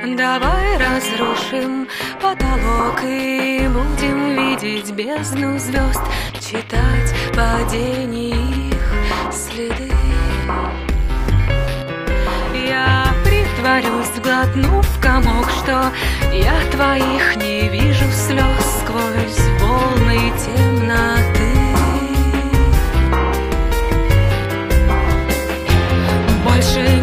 Давай разрушим потолок и будем видеть бездну звезд, читать падений их следы. Я притворюсь, глотнув комок, что я твоих не вижу слез сквозь волны темноты. Больше